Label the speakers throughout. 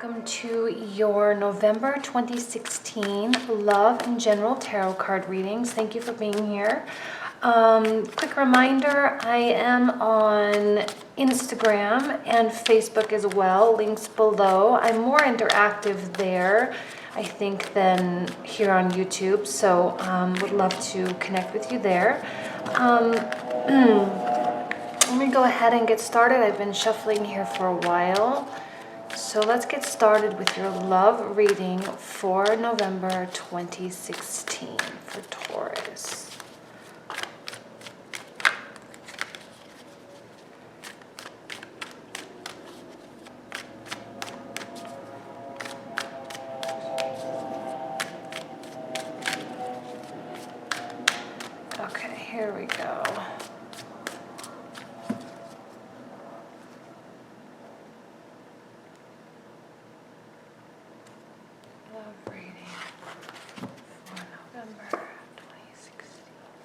Speaker 1: welcome to your November 2016 Love and General Tarot card readings. Thank you for being here. Quick reminder, I am on Instagram and Facebook as well, links below. I'm more interactive there, I think, than here on YouTube, so would love to connect with you there. Let me go ahead and get started. I've been shuffling here for a while. So let's get started with your love reading for November 2016 for Taurus. Okay, here we go.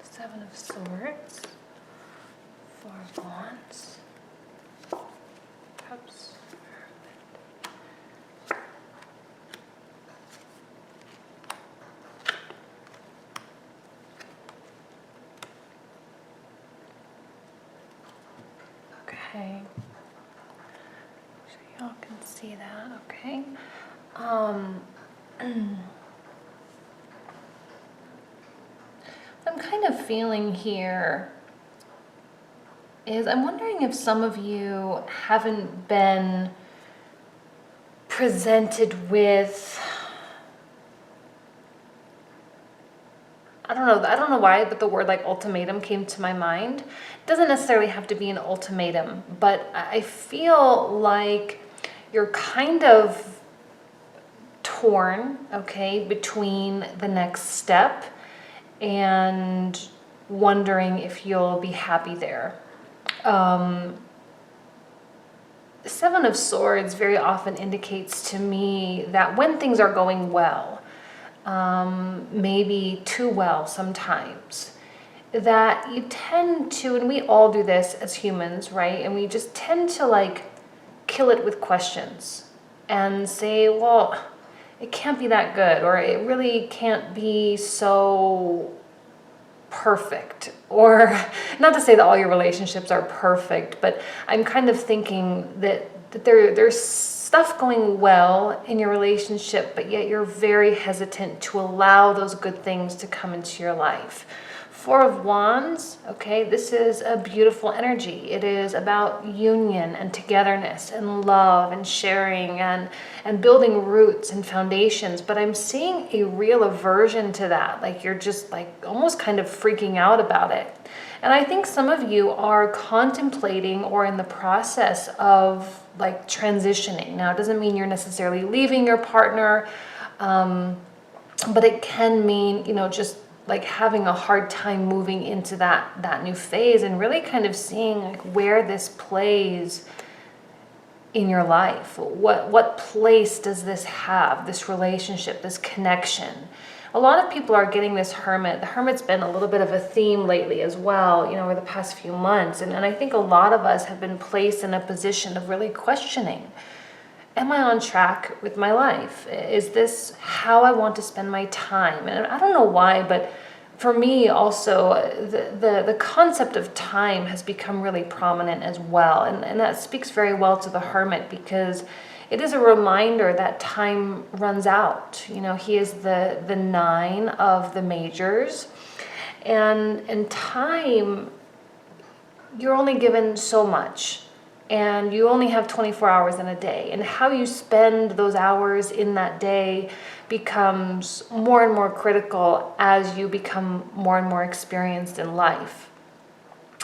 Speaker 1: Seven of Swords, Four of Wands, Cups, okay, so y'all can see that, okay. I'm kind of feeling here is I'm wondering if some of you haven't been presented with, I don't know why, but the word like ultimatum came to my mind. It doesn't necessarily have to be an ultimatum, but I feel like you're kind of torn, okay, between the next step and wondering if you'll be happy there. The Seven of Swords very often indicates to me that when things are going well, maybe too well sometimes, that you tend to, and we all do this as humans, right? And we just tend to like kill it with questions and say, well, it can't be that good, or it really can't be so perfect. Or not to say that all your relationships are perfect, but I'm kind of thinking that there's stuff going well in your relationship, but yet you're very hesitant to allow those good things to come into your life. Four of Wands, okay, this is a beautiful energy. It is about union and togetherness and love and sharing and building roots and foundations. But I'm seeing a real aversion to that. Like you're just like almost kind of freaking out about it. And I think some of you are contemplating or in the process of like transitioning. Now, it doesn't mean you're necessarily leaving your partner, but it can mean, you know, just like having a hard time moving into that new phase and really kind of seeing like where this plays in your life. What place does this have, this relationship, this connection? A lot of people are getting this Hermit. The Hermit's been a little bit of a theme lately as well, you know, over the past few months. And I think a lot of us have been placed in a position of really questioning, am I on track with my life? Is this how I want to spend my time? And I don't know why, but for me also, the concept of time has become really prominent as well. And that speaks very well to the Hermit, because it is a reminder that time runs out. You know, he is the nine of the majors. And time, you're only given so much. And you only have 24 hours in a day. And how you spend those hours in that day becomes more and more critical as you become more and more experienced in life.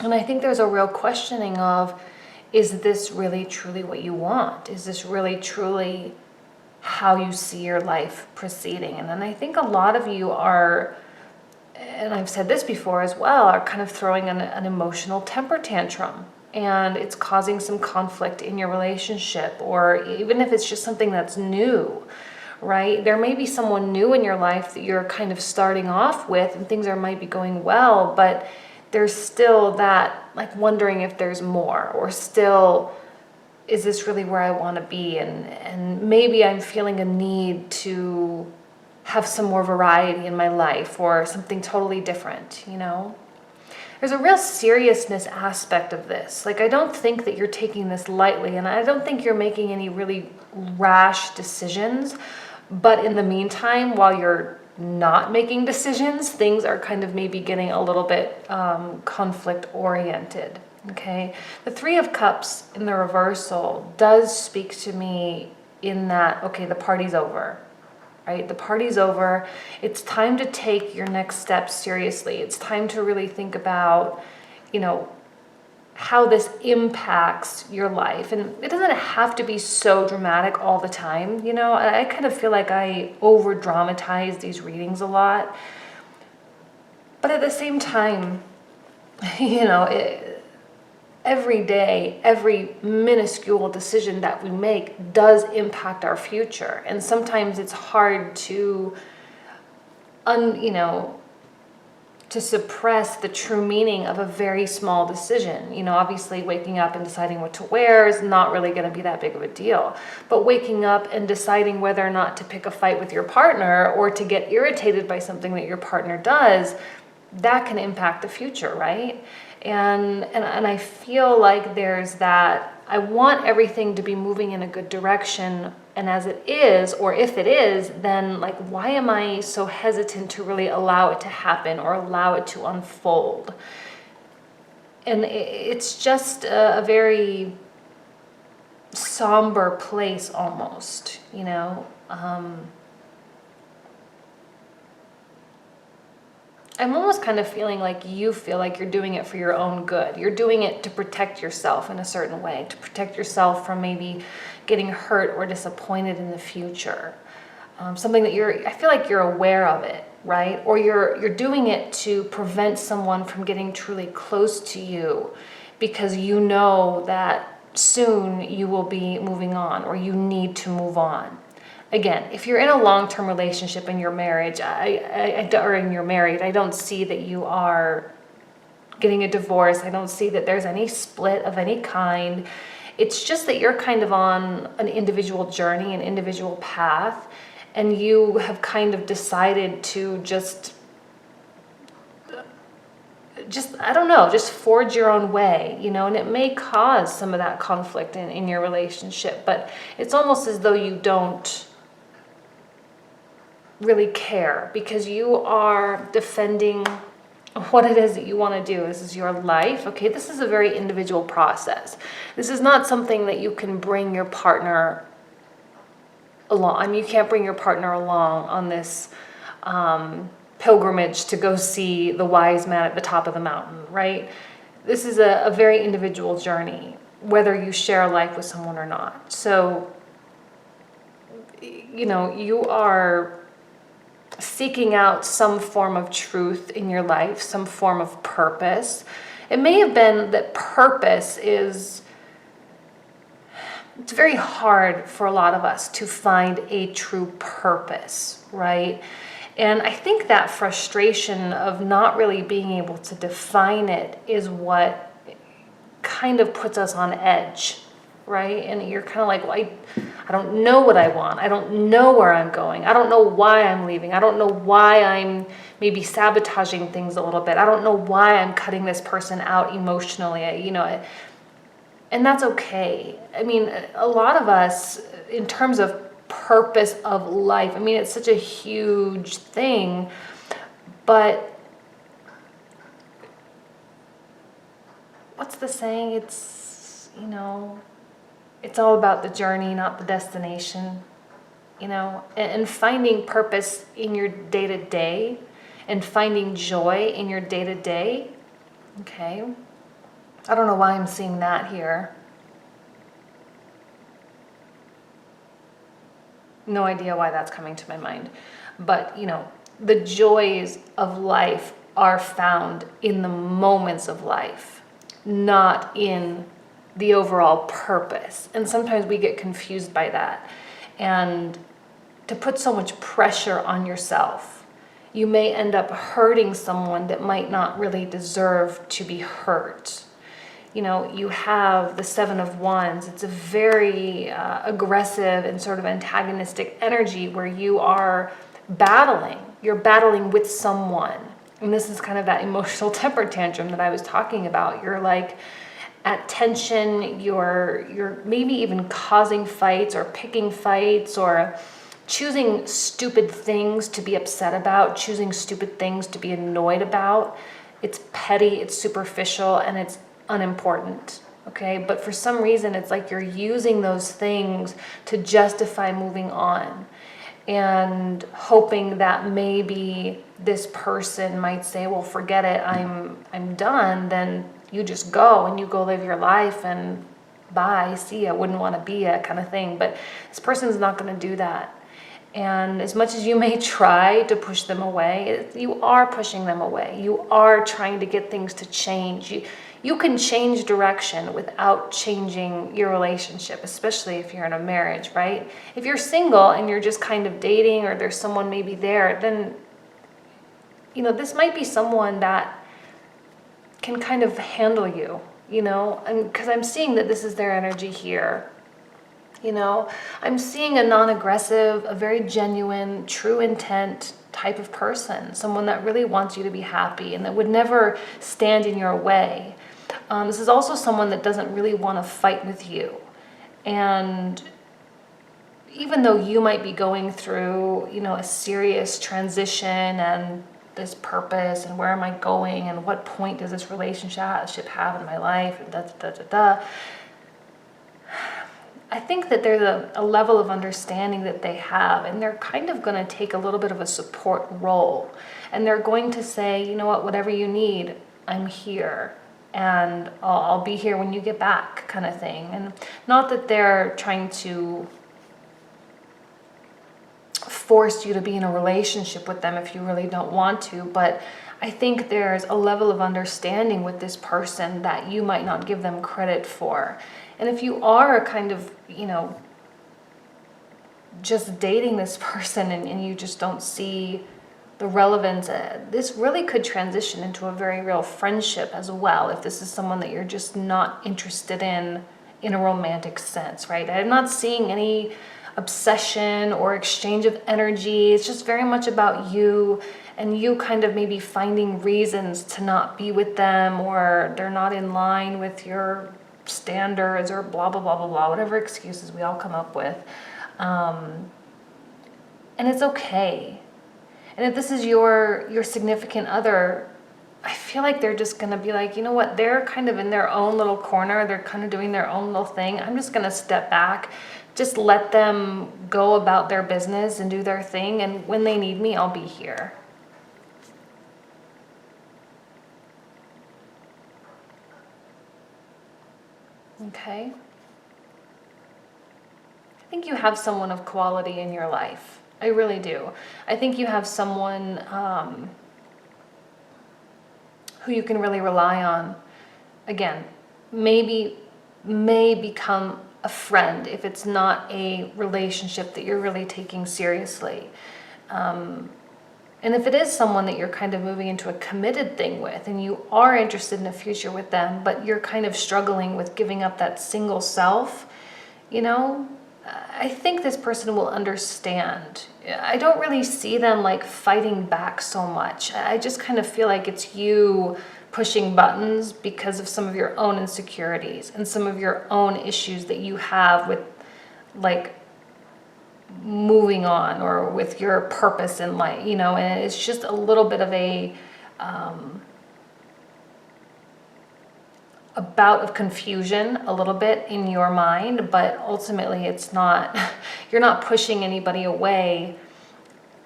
Speaker 1: And I think there's a real questioning of, is this really truly what you want? Is this really truly how you see your life proceeding? And then I think a lot of you are, and I've said this before as well, are kind of throwing an emotional temper tantrum. And it's causing some conflict in your relationship, or even if it's just something that's new, right? There may be someone new in your life that you're kind of starting off with and things might be going well, but there's still that like wondering if there's more, or still is this really where I want to be? And maybe I'm feeling a need to have some more variety in my life or something totally different, you know? There's a real seriousness aspect of this. Like, I don't think that you're taking this lightly, and I don't think you're making any really rash decisions. But in the meantime, while you're not making decisions, things are kind of maybe getting a little bit conflict oriented. Okay, the Three of Cups in the reversal does speak to me in that, okay, the party's over. Right? The party's over. It's time to take your next steps seriously. It's time to really think about, you know, how this impacts your life. And it doesn't have to be so dramatic all the time. You know, I kind of feel like I over dramatize these readings a lot. But at the same time, you know, every day, every minuscule decision that we make does impact our future. And sometimes it's hard to, to suppress the true meaning of a very small decision. You know, obviously waking up and deciding what to wear is not really going to be that big of a deal. But waking up and deciding whether or not to pick a fight with your partner or to get irritated by something that your partner does, that can impact the future, right? And I feel like there's that, I want everything to be moving in a good direction. And as it is, or if it is, then like, why am I so hesitant to really allow it to happen or allow it to unfold? And it's just a very somber place almost, you know? I'm almost kind of feeling like you feel like you're doing it for your own good. You're doing it to protect yourself in a certain way, to protect yourself from maybe getting hurt or disappointed in the future. Something that I feel like you're aware of it, right? Or you're doing it to prevent someone from getting truly close to you because you know that soon you will be moving on or you need to move on. Again, if you're in a long-term relationship in your marriage, or in you're married, I don't see that you are getting a divorce. I don't see that there's any split of any kind. It's just that you're kind of on an individual journey, an individual path, and you have kind of decided to just I don't know, just forge your own way, you know, and it may cause some of that conflict in your relationship, but it's almost as though you don't really care because you are defending what it is that you want to do. This is your life. Okay, this is a very individual process. This is not something that you can bring your partner along. I mean, you can't bring your partner along on this pilgrimage to go see the wise man at the top of the mountain, right? This is a very individual journey, whether you share life with someone or not. So, you know, you are seeking out some form of truth in your life, some form of purpose. It may have been that purpose it's very hard for a lot of us to find a true purpose, right? And I think that frustration of not really being able to define it is what kind of puts us on edge, right? And you're kind of like, well, I don't know what I want. I don't know where I'm going. I don't know why I'm leaving. I don't know why I'm maybe sabotaging things a little bit. I don't know why I'm cutting this person out emotionally, you know, and that's okay. I mean, a lot of us, in terms of purpose of life, I mean, it's such a huge thing, but what's the saying? It's, you know, it's all about the journey, not the destination, you know, and finding purpose in your day-to-day and finding joy in your day-to-day. Okay. I don't know why I'm seeing that here. No idea why that's coming to my mind. But, you know, the joys of life are found in the moments of life, not in the overall purpose. And sometimes we get confused by that. And to put so much pressure on yourself, you may end up hurting someone that might not really deserve to be hurt. you have the Seven of Wands. It's a very aggressive and sort of antagonistic energy where you are battling. You're battling with someone. And this is kind of that emotional temper tantrum that I was talking about. You're like at tension, you're maybe even causing fights or picking fights or choosing stupid things to be upset about, choosing stupid things to be annoyed about. It's petty, it's superficial, and it's unimportant, okay? But for some reason, it's like you're using those things to justify moving on and hoping that maybe this person might say, well, forget it, I'm done. Then you just go and you go live your life and bye, see ya, wouldn't want to be ya kind of thing. But this person's not going to do that. And as much as you may try to push them away, you are pushing them away. You are trying to get things to change. You can change direction without changing your relationship, especially if you're in a marriage, right? If you're single and you're just kind of dating or there's someone maybe there, then, this might be someone that can kind of handle you, and because I'm seeing that this is their energy here. I'm seeing a non-aggressive, a very genuine, true intent type of person, someone that really wants you to be happy and that would never stand in your way. This is also someone that doesn't really want to fight with you. And even though you might be going through, a serious transition and this purpose and where am I going and what point does this relationship have in my life and I think that there's a level of understanding that they have, and they're kind of going to take a little bit of a support role. And they're going to say, you know what, whatever you need, I'm here. And I'll be here when you get back, kind of thing. And not that they're trying to force you to be in a relationship with them if you really don't want to, but I think there's a level of understanding with this person that you might not give them credit for. And if you are kind of, just dating this person and you just don't see the relevance, this really could transition into a very real friendship as well, if this is someone that you're just not interested in a romantic sense, right? I'm not seeing any obsession or exchange of energy. It's just very much about you and you kind of maybe finding reasons to not be with them, or they're not in line with your standards, or blah, blah, blah, blah, blah, whatever excuses we all come up with. And it's okay. And if this is your significant other, I feel like they're just going to be like, you know what, they're kind of in their own little corner. They're kind of doing their own little thing. I'm just going to step back, just let them go about their business and do their thing. And when they need me, I'll be here. Okay. I think you have someone of quality in your life. I really do. I think you have someone who you can really rely on. Again, may become a friend if it's not a relationship that you're really taking seriously. And if it is someone that you're kind of moving into a committed thing with and you are interested in a future with them, but you're kind of struggling with giving up that single self, I think this person will understand. I don't really see them like fighting back so much. I just kind of feel like it's you pushing buttons because of some of your own insecurities and some of your own issues that you have with like moving on or with your purpose in life, and it's just a little bit of a bout of confusion a little bit in your mind, but ultimately it's not, you're not pushing anybody away.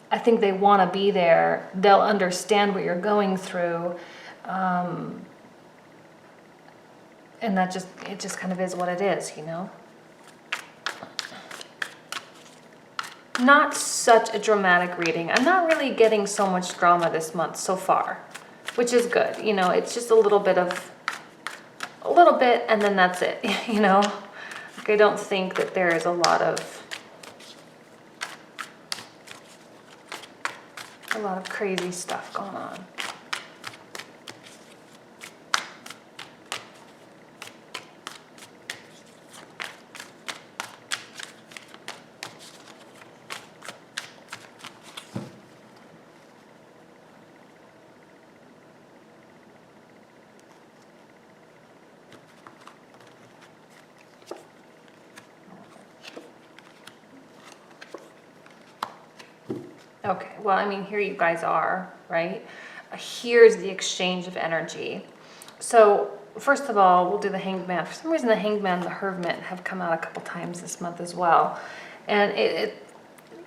Speaker 1: I think they want to be there. They'll understand what you're going through. And it just kind of is what it is, Not such a dramatic reading. I'm not really getting so much drama this month so far, which is good. It's just a little bit, and then that's it, Like I don't think that there is a lot of crazy stuff going on. Okay, well, I mean, here you guys are, right? Here's the exchange of energy. So, first of all, we'll do the Hanged Man. For some reason, the Hanged Man and the Hermit have come out a couple times this month as well. And it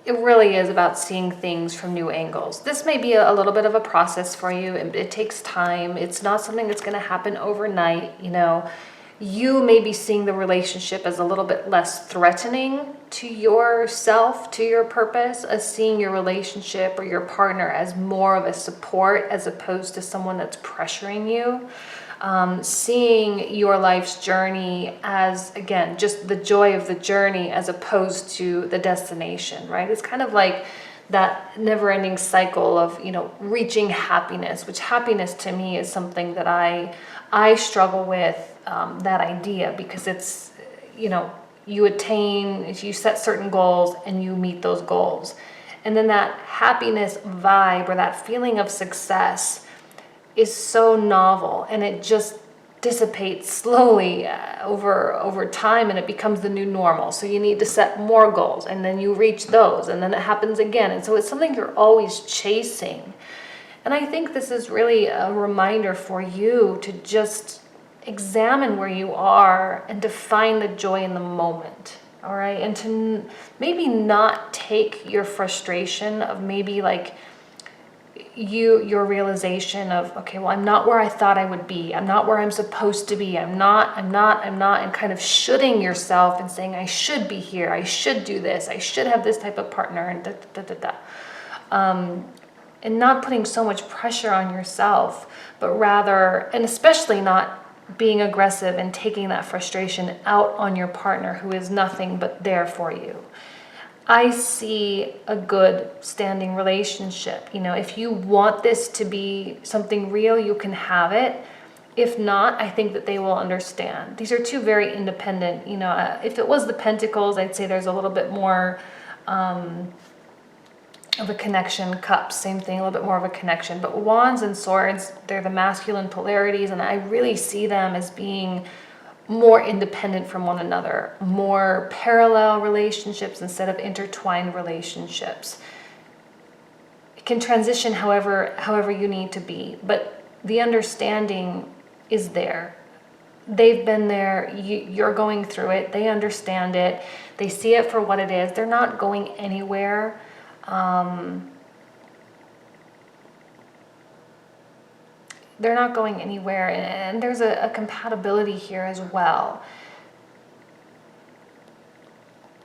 Speaker 1: really is about seeing things from new angles. This may be a little bit of a process for you. It takes time. It's not something that's going to happen overnight, you know. You may be seeing the relationship as a little bit less threatening to yourself, to your purpose, as seeing your relationship or your partner as more of a support as opposed to someone that's pressuring you. Seeing your life's journey as, again, just the joy of the journey as opposed to the destination, right? It's kind of like that never-ending cycle of, you know, reaching happiness, which happiness to me is something that I struggle with, that idea, because it's, you know, you set certain goals and you meet those goals. And then that happiness vibe or that feeling of success is so novel, and it just dissipates slowly over time, and it becomes the new normal. So you need to set more goals, and then you reach those, and then it happens again. And so it's something you're always chasing. And I think this is really a reminder for you to just examine where you are and to find the joy in the moment. All right. And to maybe not take your frustration of maybe like your realization of, okay, well, I'm not where I thought I would be. I'm not where I'm supposed to be. I'm not, and kind of shoulding yourself and saying, I should be here. I should do this. I should have this type of partner, and and not putting so much pressure on yourself, but rather, and especially not being aggressive and taking that frustration out on your partner who is nothing but there for you. I see a good standing relationship. You know, if you want this to be something real, you can have it. If not, I think that they will understand. These are two very independent, you know, if it was the Pentacles, I'd say there's a little bit more of a connection. Cups, same thing, a little bit more of a connection. But Wands and Swords, they're the masculine polarities, and I really see them as being more independent from one another, more parallel relationships instead of intertwined relationships. It can transition however you need to be, but the understanding is there. They've been there, you're going through it, they understand it, they see it for what it is, they're not going anywhere. They're not going anywhere, and there's a compatibility here as well.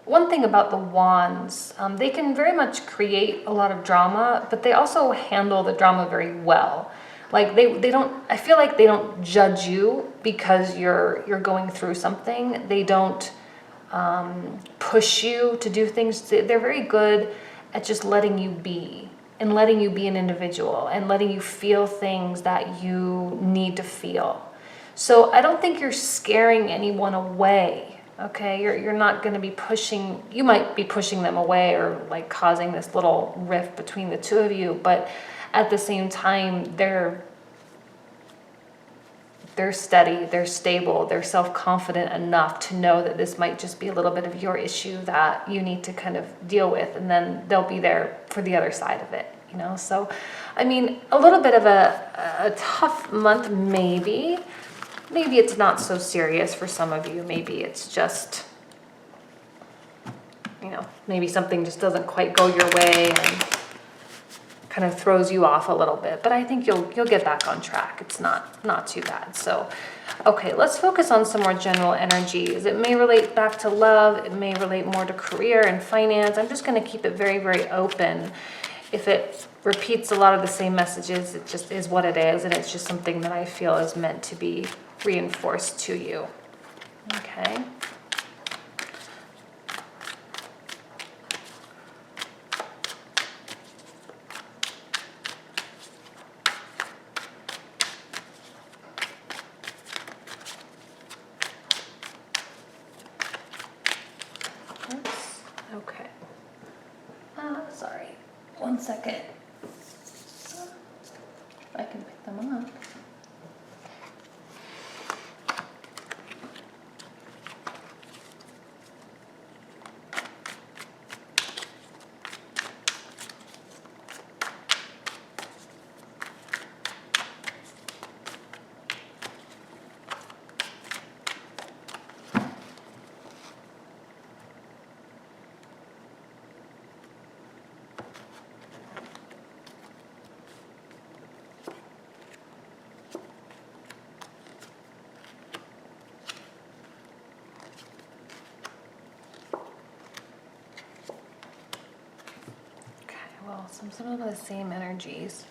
Speaker 1: One thing about the Wands, they can very much create a lot of drama, but they also handle the drama very well. Like they don't, I feel like they don't judge you because you're going through something. They don't push you to do things. They're very good at just letting you be, and letting you be an individual, and letting you feel things that you need to feel. So I don't think you're scaring anyone away, okay? You're not going to be pushing, you might be pushing them away or like causing this little rift between the two of you, but at the same time, they're steady, they're stable, they're self-confident enough to know that this might just be a little bit of your issue that you need to kind of deal with, and then they'll be there for the other side of it, you know? So, I mean, a little bit of a tough month, maybe. Maybe it's not so serious for some of you. Maybe it's just, you know, maybe something just doesn't quite go your way and kind of throws you off a little bit, but I think you'll get back on track. It's not too bad. So, okay, let's focus on some more general energies. It may relate back to love. It may relate more to career and finance. I'm just going to keep it very, very open. If it repeats a lot of the same messages, it just is what it is, and it's just something that I feel is meant to be reinforced to you. Okay. Okay. Sorry. 1 second. If I can pick them up. some of the same energies.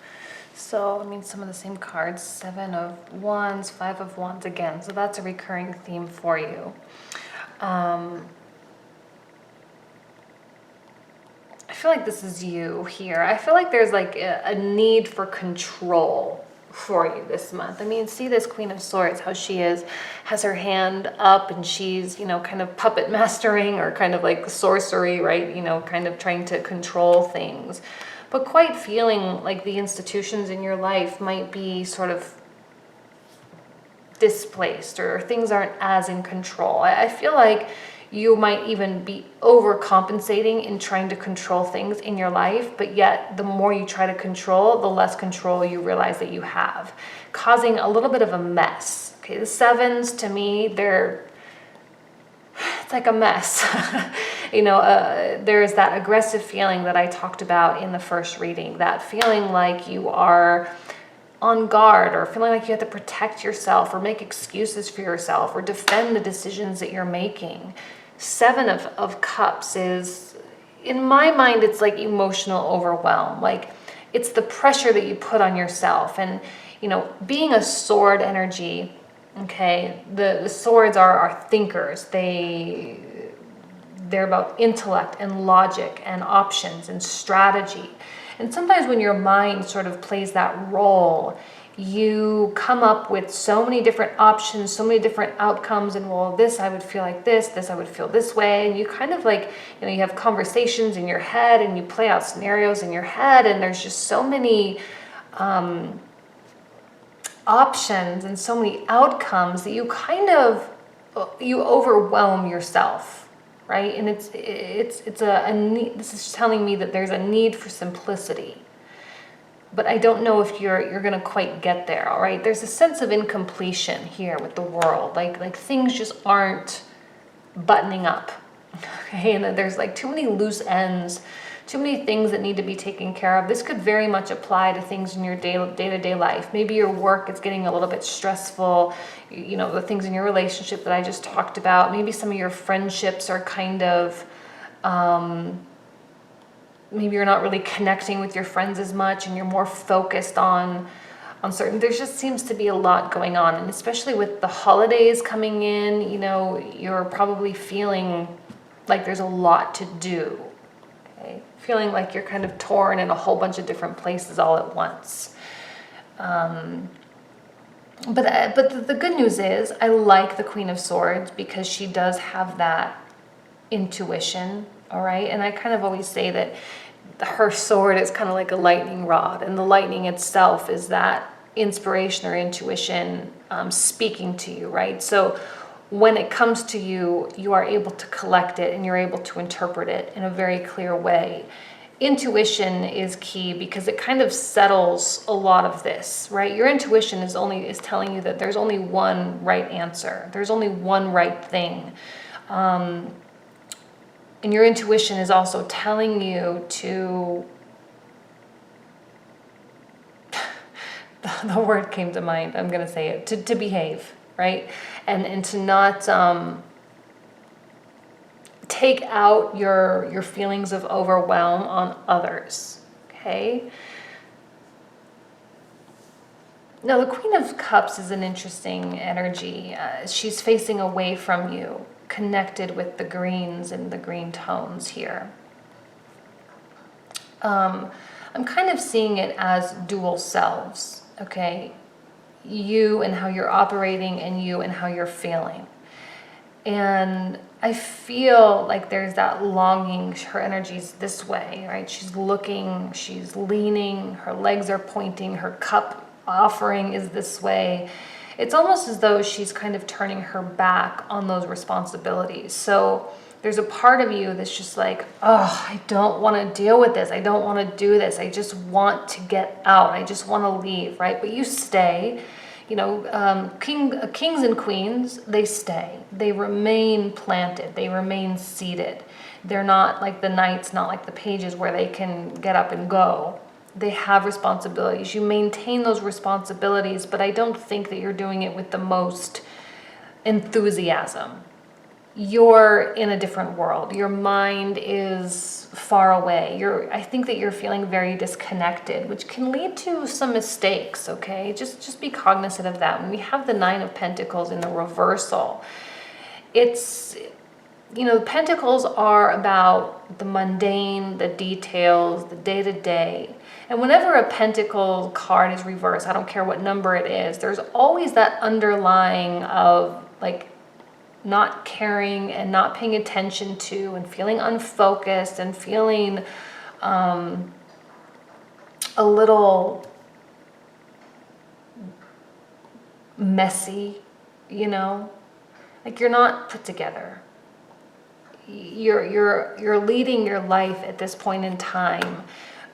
Speaker 1: So, I mean, some of the same cards, 7 of Wands, 5 of Wands again. So that's a recurring theme for you. I feel like this is you here. I feel like there's like a need for control for you this month. I mean, see this Queen of Swords, how she has her hand up and she's, you know, kind of puppet mastering or kind of like sorcery, right? You know, kind of trying to control things, but quite feeling like the institutions in your life might be sort of displaced or things aren't as in control. I feel like you might even be overcompensating in trying to control things in your life, but yet the more you try to control, the less control you realize that you have, causing a little bit of a mess. Okay, the 7s to me, it's like a mess. You know, there's that aggressive feeling that I talked about in the first reading, that feeling like you are on guard or feeling like you have to protect yourself or make excuses for yourself or defend the decisions that you're making. 7 of Cups is, in my mind, it's like emotional overwhelm. Like it's the pressure that you put on yourself. And, you know, being a sword energy, okay, the swords are thinkers. They're about intellect and logic and options and strategy. And sometimes when your mind sort of plays that role, you come up with so many different options, so many different outcomes, and well, this I would feel like this I would feel this way, and you kind of like, you know, you have conversations in your head and you play out scenarios in your head, and there's just so many options and so many outcomes that you kind of, you overwhelm yourself, right? And it's a need. This is telling me that there's a need for simplicity. But I don't know if you're going to quite get there, all right? There's a sense of incompletion here with the world. Like things just aren't buttoning up, okay? And there's like too many loose ends, too many things that need to be taken care of. This could very much apply to things in your day-to-day life. Maybe your work is getting a little bit stressful, you know, the things in your relationship that I just talked about. Maybe some of your friendships are kind of... maybe you're not really connecting with your friends as much and you're more focused on certain, there just seems to be a lot going on. And especially with the holidays coming in, you know, you're probably feeling like there's a lot to do, okay? Feeling like you're kind of torn in a whole bunch of different places all at once. But the good news is I like the Queen of Swords because she does have that intuition. All right. And I kind of always say that her sword is kind of like a lightning rod, and the lightning itself is that inspiration or intuition speaking to you, right? So when it comes to you, you are able to collect it and you're able to interpret it in a very clear way. Intuition is key because it kind of settles a lot of this, right? Your intuition is telling you that there's only one right answer. There's only one right thing. And your intuition is also telling you to, the word came to mind, I'm going to say it, to behave, right? And to not take out your feelings of overwhelm on others, okay? Now, the Queen of Cups is an interesting energy. She's facing away from you, connected with the greens and the green tones here. I'm kind of seeing it as dual selves, okay? You and how you're operating, and you and how you're feeling. And I feel like there's that longing. Her energy's this way, right? She's looking, she's leaning, her legs are pointing, her cup offering is this way. It's almost as though she's kind of turning her back on those responsibilities. So there's a part of you that's just like, oh, I don't want to deal with this. I don't want to do this. I just want to get out. I just want to leave, right? But you stay. You know, kings and queens, they stay. They remain planted. They remain seated. They're not like the knights, not like the pages where they can get up and go. They have responsibilities. You maintain those responsibilities, but I don't think that you're doing it with the most enthusiasm. you're in a different world. Your mind is far away. I think that you're feeling very disconnected, which can lead to some mistakes, okay? Just be cognizant of that. When we have the Nine of Pentacles in the reversal, it's, the pentacles are about the mundane, the details, the day-to-day. And whenever a pentacle card is reversed, I don't care what number it is, there's always that underlying of like not caring and not paying attention to and feeling unfocused and feeling a little messy, like you're not put together. You're leading your life at this point in time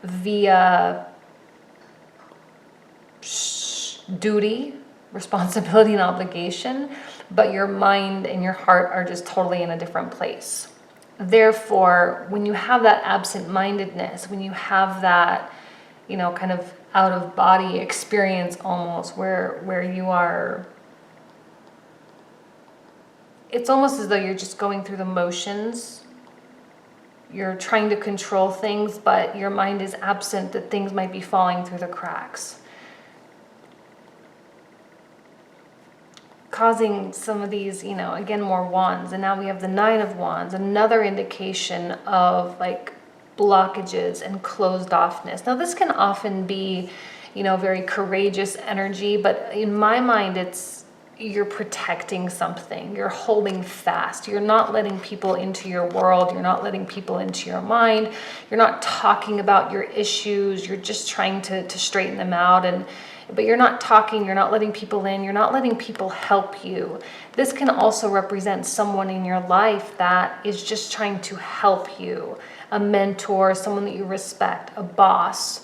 Speaker 1: via duty, responsibility, and obligation, but your mind and your heart are just totally in a different place. Therefore, when you have that absent-mindedness, when you have that, kind of out-of-body experience almost, where you are, it's almost as though you're just going through the motions. You're trying to control things, but your mind is absent, that things might be falling through the cracks, causing some of these, again, more wands. And now we have the Nine of Wands, another indication of like blockages and closed offness. Now this can often be, very courageous energy, but in my mind, you're protecting something, you're holding fast, you're not letting people into your world, you're not letting people into your mind, you're not talking about your issues, you're just trying to straighten them out, but you're not talking, you're not letting people in, you're not letting people help you. This can also represent someone in your life that is just trying to help you, a mentor, someone that you respect, a boss.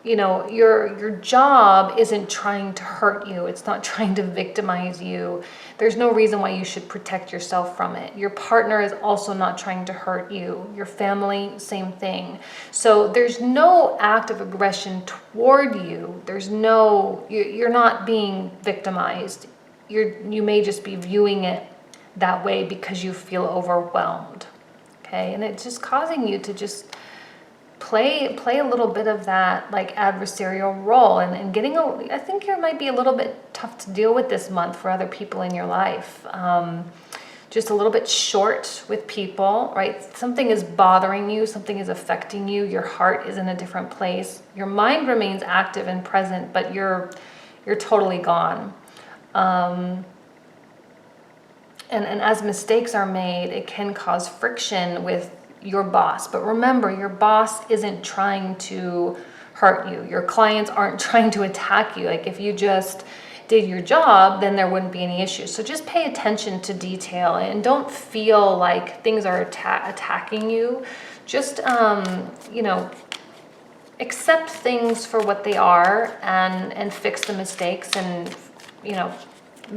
Speaker 1: Your job isn't trying to hurt you. It's not trying to victimize you. There's no reason why you should protect yourself from it. Your partner is also not trying to hurt you. Your family, same thing. So there's no act of aggression toward you. You're not being victimized. You may just be viewing it that way because you feel overwhelmed. Okay, and it's just causing you to just play a little bit of that like adversarial role and getting I think you might be a little bit tough to deal with this month for other people in your life. Just a little bit short with people, right? Something is bothering you, something is affecting you, your heart is in a different place. Your mind remains active and present, but you're totally gone. And as mistakes are made, it can cause friction with your boss. But remember, your boss isn't trying to hurt you. Your clients aren't trying to attack you. Like if you just did your job, then there wouldn't be any issues. So just pay attention to detail and don't feel like things are attacking you. Just, accept things for what they are and fix the mistakes and,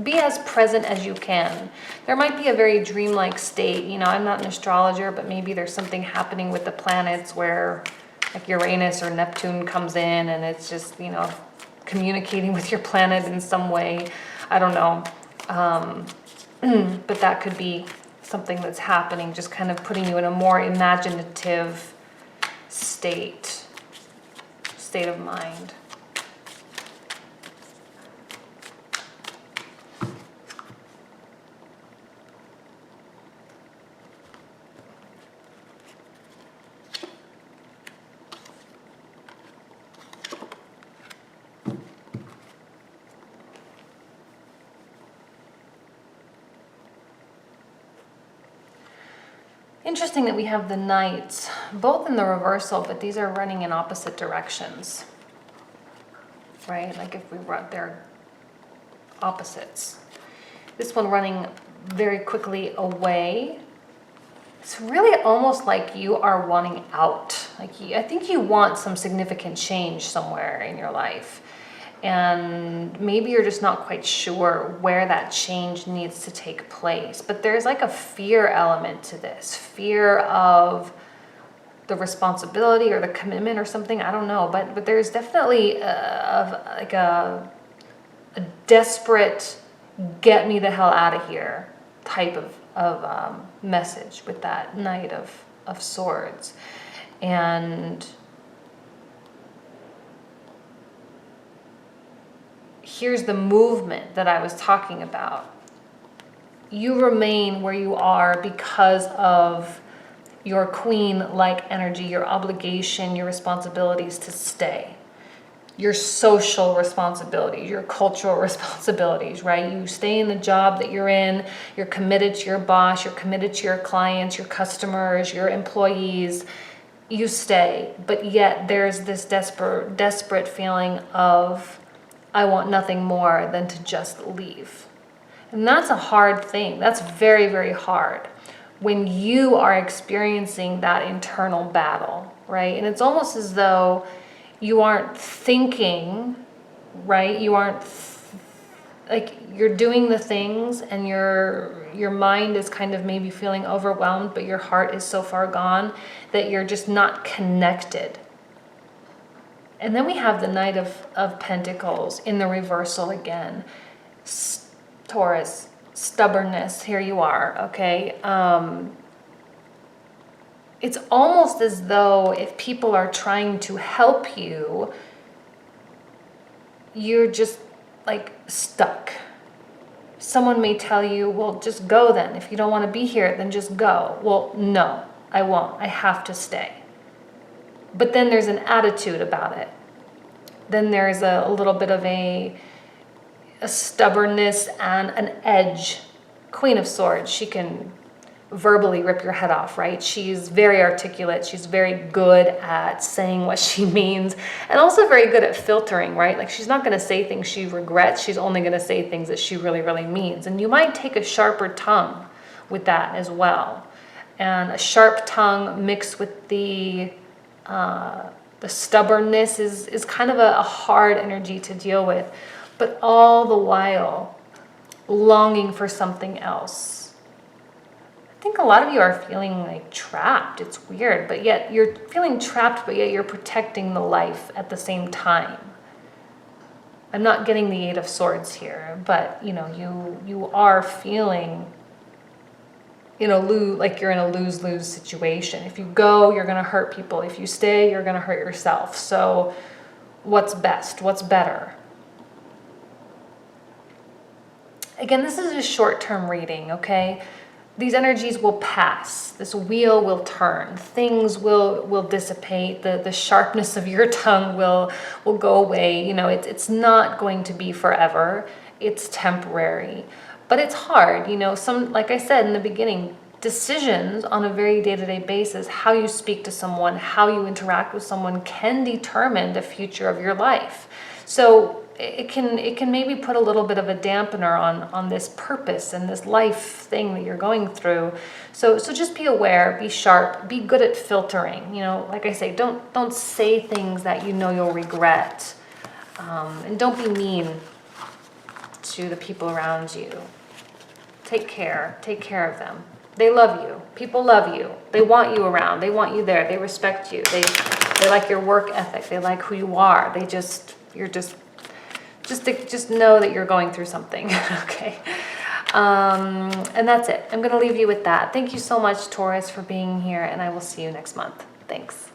Speaker 1: be as present as you can. There might be a very dreamlike state. I'm not an astrologer, but maybe there's something happening with the planets where like Uranus or Neptune comes in and it's just, communicating with your planet in some way. I don't know. But that could be something that's happening, just kind of putting you in a more imaginative state of mind. Interesting that we have the Knights, both in the reversal, but these are running in opposite directions, right? Like if we run, they're opposites. This one running very quickly away. It's really almost like you are wanting out. I think you want some significant change somewhere in your life. And maybe you're just not quite sure where that change needs to take place. But there's like a fear element to this. Fear of the responsibility or the commitment or something. I don't know. But there's definitely a desperate, get me the hell out of here type message with that Knight of Swords. And here's the movement that I was talking about. You remain where you are because of your queen-like energy, your obligation, your responsibilities to stay, your social responsibilities, your cultural responsibilities, right? You stay in the job that you're in, you're committed to your boss, you're committed to your clients, your customers, your employees, you stay. But yet there's this desperate feeling of, I want nothing more than to just leave. And that's a hard thing. That's very, very hard when you are experiencing that internal battle, right? And it's almost as though you aren't thinking, right? You aren't like, you're doing the things and your mind is kind of maybe feeling overwhelmed, but your heart is so far gone that you're just not connected. And then we have the Knight of Pentacles in the reversal again. Taurus, stubbornness, here you are, okay? It's almost as though if people are trying to help you, you're just like stuck. Someone may tell you, well, just go then. If you don't want to be here, then just go. Well, no, I won't. I have to stay. But then there's an attitude about it. Then there's a little bit of a stubbornness and an edge. Queen of Swords, she can verbally rip your head off, right? She's very articulate. She's very good at saying what she means, and also very good at filtering, right? Like, she's not going to say things she regrets. She's only going to say things that she really, really means. And you might take a sharper tongue with that as well. And a sharp tongue mixed with the stubbornness is kind of a hard energy to deal with, but all the while longing for something else. I think a lot of you are feeling like trapped. It's weird, but yet you're feeling trapped, but yet you're protecting the life at the same time. I'm not getting the Eight of Swords here, but you are feeling like you're in a lose-lose situation. If you go, you're going to hurt people. If you stay, you're going to hurt yourself. So what's best? What's better? Again, this is a short-term reading, okay? These energies will pass. This wheel will turn. Things will dissipate. The sharpness of your tongue will go away. It's not going to be forever. It's temporary. But it's hard. Like I said in the beginning, decisions on a very day-to-day basis, how you speak to someone, how you interact with someone can determine the future of your life. So it can maybe put a little bit of a dampener on this purpose and this life thing that you're going through. So just be aware, be sharp, be good at filtering. Like I say, don't say things that you'll regret, and don't be mean to the people around you. Take care of them. They love you. People love you. They want you around. They want you there. They respect you. They like your work ethic. They like who you are. Just know that you're going through something. Okay. And that's it. I'm going to leave you with that. Thank you so much, Taurus, for being here, and I will see you next month. Thanks.